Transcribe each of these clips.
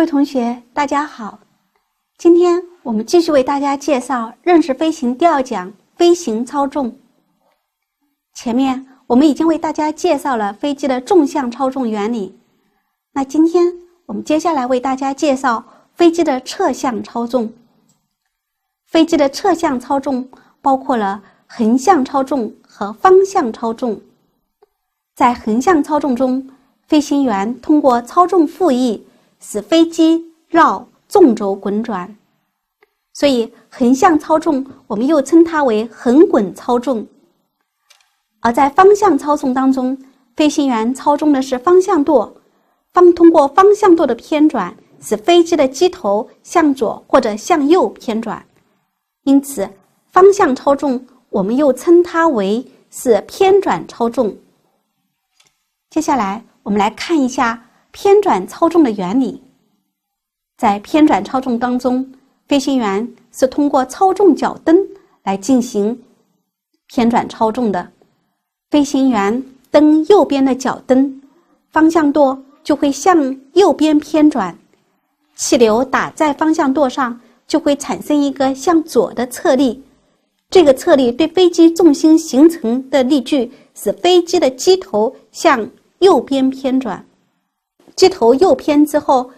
位同学，大家好。今天我们继续为大家介绍认识飞行第二讲飞行操纵。前面我们已经为大家介绍了飞机的纵向操纵原理，那今天我们接下来为大家介绍飞机的侧向操纵。飞机的侧向操纵包括了横向操纵和方向操纵。在横向操纵中，飞行员通过操纵副翼使飞机绕纵轴滚转，所以横向操纵我们又称它为横滚操纵。而在方向操纵当中，飞行员操纵的是方向舵，通过方向舵的偏转使飞机的机头向左或者向右偏转，因此方向操纵我们又称它为是偏转操纵。接下来我们来看一下偏转操纵的原理。在偏转操纵当中，飞行员是通过操纵脚蹬来进行偏转操纵的。飞行员蹬右边的脚蹬，方向舵就会向右边偏转，气流打在方向舵上就会产生一个向左的侧力，这个侧力对飞机重心形成的力矩使飞机的机头向右边偏转。机头右偏之后，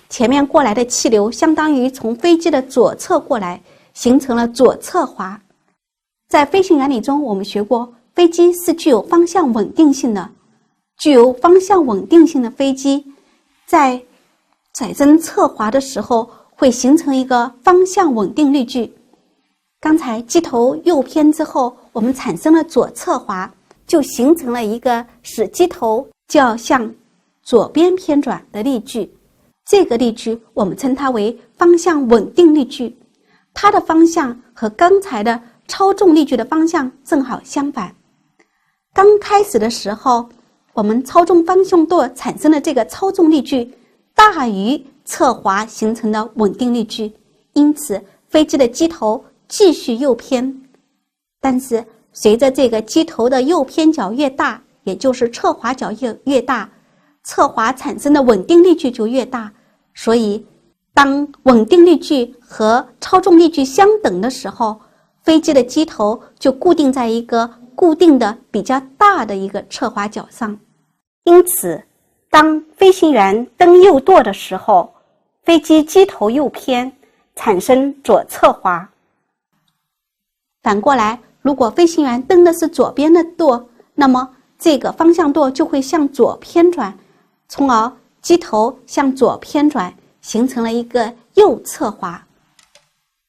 前面过来的气流相当于从飞机的左侧过来，形成了左侧滑。在飞行原理中我们学过，飞机是具有方向稳定性的，具有方向稳定性的飞机在产生侧滑的时候会形成一个方向稳定力矩。刚才机头右偏之后，我们产生了左侧滑，就形成了一个使机头就要向左边偏转的力矩。这个力矩我们称它为方向稳定力矩，它的方向和刚才的操纵力矩的方向正好相反。刚开始的时候，我们操纵方向舵产生的这个操纵力矩大于侧滑形成的稳定力矩，因此飞机的机头继续右偏。但是随着这个机头的右偏角越大，也就是侧滑角越大，侧滑产生的稳定力矩就越大，所以当稳定力矩和操纵力矩相等的时候，飞机的机头就固定在一个固定的比较大的一个侧滑角上。因此当飞行员蹬右舵的时候，飞机机头右偏，产生左侧滑。反过来，如果飞行员蹬的是左边的舵，那么这个方向舵就会向左偏转，从而机头向左偏转，形成了一个右侧滑。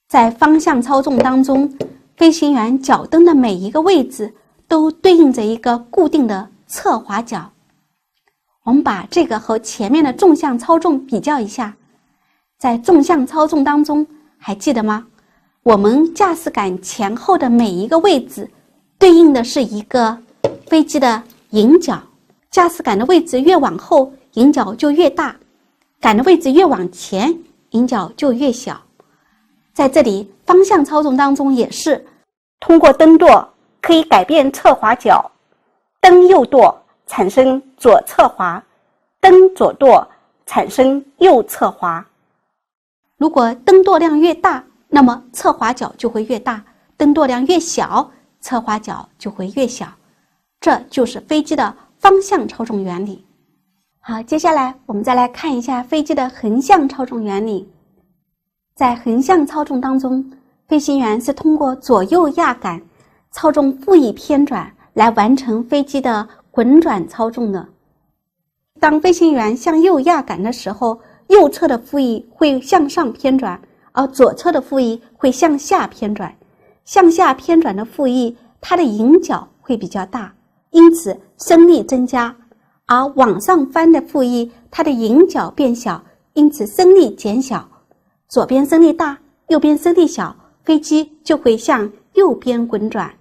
在方向操纵当中，飞行员脚蹬的每一个位置都对应着一个固定的侧滑角。我们把这个和前面的纵向操纵比较一下。在纵向操纵当中，还记得吗？我们驾驶杆前后的每一个位置对应的是一个飞机的迎角，驾驶杆的位置越往后，迎角就越大，杆的位置越往前，迎角就越小。在这里方向操纵当中也是，通过蹬舵可以改变侧滑角，蹬右舵产生左侧滑，蹬左舵产生右侧滑。如果蹬舵量越大，那么侧滑角就会越大，蹬舵量越小，侧滑角就会越小。这就是飞机的方向操纵原理。好，接下来我们再来看一下飞机的横向操纵原理。在横向操纵当中，飞行员是通过左右压杆操纵副翼偏转来完成飞机的滚转操纵的。当飞行员向右压杆的时候，右侧的副翼会向上偏转，而左侧的副翼会向下偏转。向下偏转的副翼，它的迎角会比较大，因此升力增加，而往上翻的副翼，它的迎角变小，因此升力减小。左边升力大，右边升力小，飞机就会向右边滚转。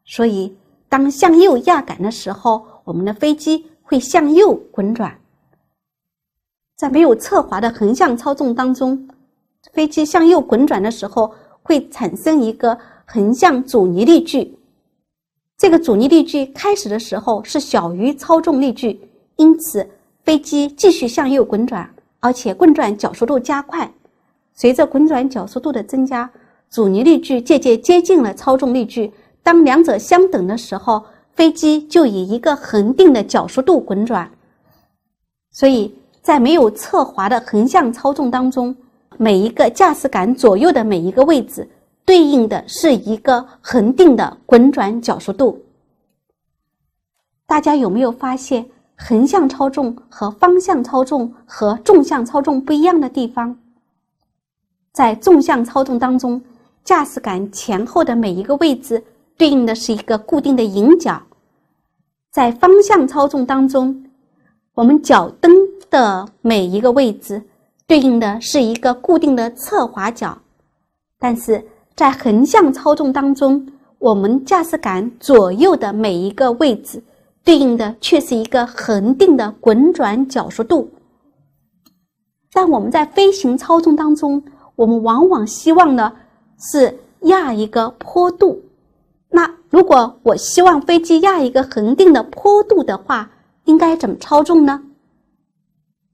所以当向右压杆的时候，我们的飞机会向右滚转。在没有侧滑的横向操纵当中，飞机向右滚转的时候会产生一个横向阻尼力矩。这个阻尼力矩开始的时候是小于操纵力矩，因此飞机继续向右滚转，而且滚转角速度加快。随着滚转角速度的增加，阻尼力矩渐渐接近了操纵力矩。当两者相等的时候，飞机就以一个恒定的角速度滚转。所以在没有侧滑的横向操纵当中，每一个驾驶杆左右的每一个位置对应的是一个恒定的滚转角速度。大家有没有发现横向操纵和方向操纵和纵向操纵不一样的地方？在纵向操纵当中，驾驶杆前后的每一个位置对应的是一个固定的迎角。在方向操纵当中，我们脚蹬的每一个位置对应的是一个固定的侧滑角。但是在横向操纵当中，我们驾驶杆左右的每一个位置对应的却是一个恒定的滚转角速度。但我们在飞行操纵当中，我们往往希望的是压一个坡度。那如果我希望飞机压一个恒定的坡度的话，应该怎么操纵呢？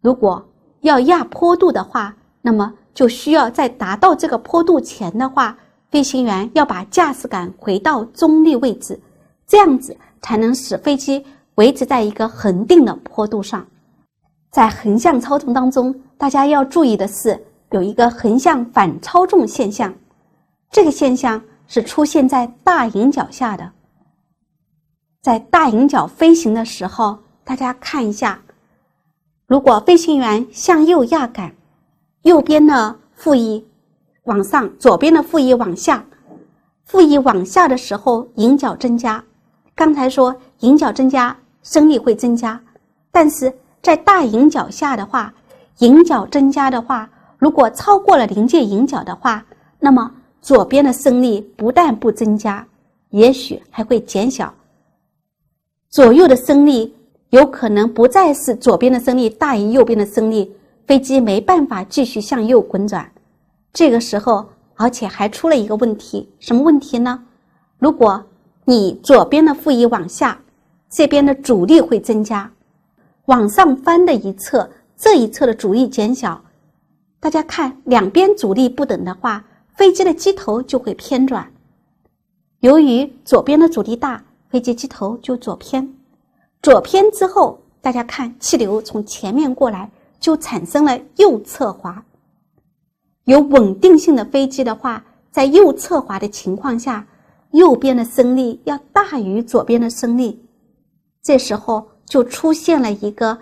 如果要压坡度的话，那么就需要在达到这个坡度前的话，飞行员要把驾驶杆回到中立位置，这样子才能使飞机维持在一个恒定的坡度上。在横向操纵当中，大家要注意的是有一个横向反操纵现象，这个现象是出现在大迎角下的。在大迎角飞行的时候，大家看一下，如果飞行员向右压杆，右边的副翼往上，左边的副翼往下，副翼往下的时候迎角增加。刚才说迎角增加，升力会增加，但是在大迎角下的话，迎角增加的话，如果超过了临界迎角的话，那么左边的升力不但不增加，也许还会减小。左右的升力有可能不再是左边的升力大于右边的升力，飞机没办法继续向右滚转。这个时候，而且还出了一个问题，什么问题呢？如果你左边的副翼往下，这边的阻力会增加，往上翻的一侧，这一侧的阻力减小。大家看，两边阻力不等的话，飞机的机头就会偏转。由于左边的阻力大，飞机机头就左偏。左偏之后，大家看气流从前面过来，就产生了右侧滑。有稳定性的飞机的话，在右侧滑的情况下，右边的升力要大于左边的升力。这时候就出现了一个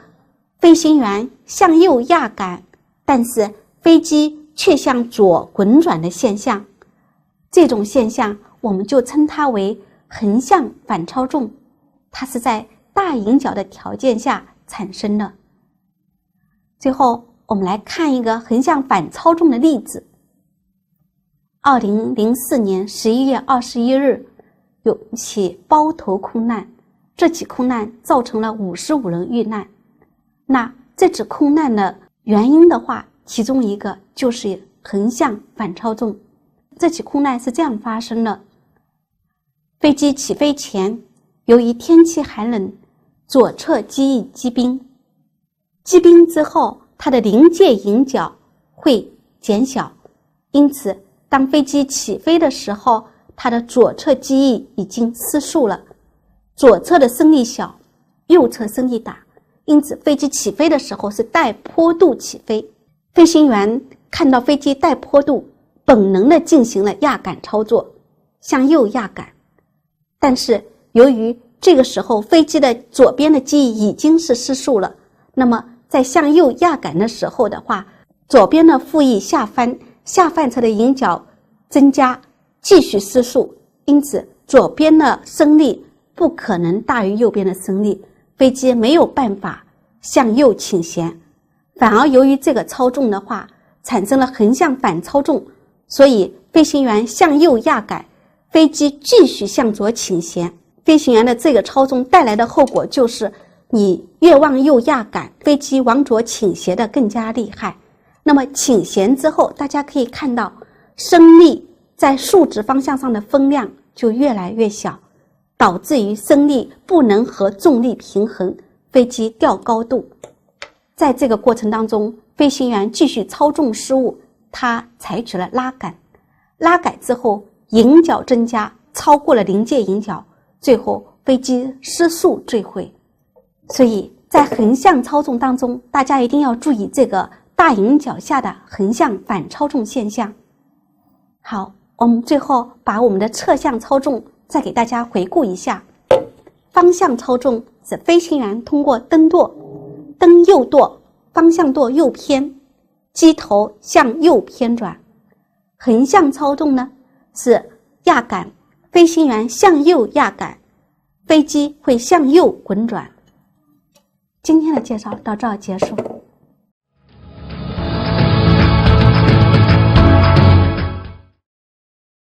飞行员向右压杆，但是飞机却向左滚转的现象。这种现象我们就称它为横向反操纵，它是在大迎角的条件下产生的。最后我们来看一个横向反操纵的例子。2004年11月21日有一起包头空难，这起空难造成了55人遇难。那这起空难的原因的话，其中一个就是横向反操纵。这起空难是这样发生的：飞机起飞前，由于天气寒冷，左侧机翼积冰，积冰之后它的临界迎角会减小，因此当飞机起飞的时候，它的左侧机翼已经失速了，左侧的升力小，右侧升力大，因此飞机起飞的时候是带坡度起飞。飞行员看到飞机带坡度，本能地进行了压杆操作，向右压杆。但是由于这个时候飞机的左边的机翼已经是失速了，那么在向右压杆的时候的话，左边的副翼下翻，下翻侧的迎角增加，继续失速，因此左边的升力不可能大于右边的升力，飞机没有办法向右倾斜，反而由于这个操纵的话产生了横向反操纵，所以飞行员向右压杆，飞机继续向左倾斜。飞行员的这个操纵带来的后果就是你越往右压杆，飞机往左倾斜的更加厉害。那么倾斜之后，大家可以看到升力在竖直方向上的分量就越来越小，导致于升力不能和重力平衡，飞机掉高度。在这个过程当中，飞行员继续操纵失误，他采取了拉杆，拉杆之后迎角增加，超过了临界迎角，最后飞机失速坠毁。所以在横向操纵当中，大家一定要注意这个大迎角下的横向反操纵现象。好，我们最后把我们的侧向操纵再给大家回顾一下。方向操纵是飞行员通过蹬右舵，方向舵右偏，机头向右偏转。横向操纵呢是压杆，飞行员向右压杆，飞机会向右滚转。今天的介绍到这儿结束。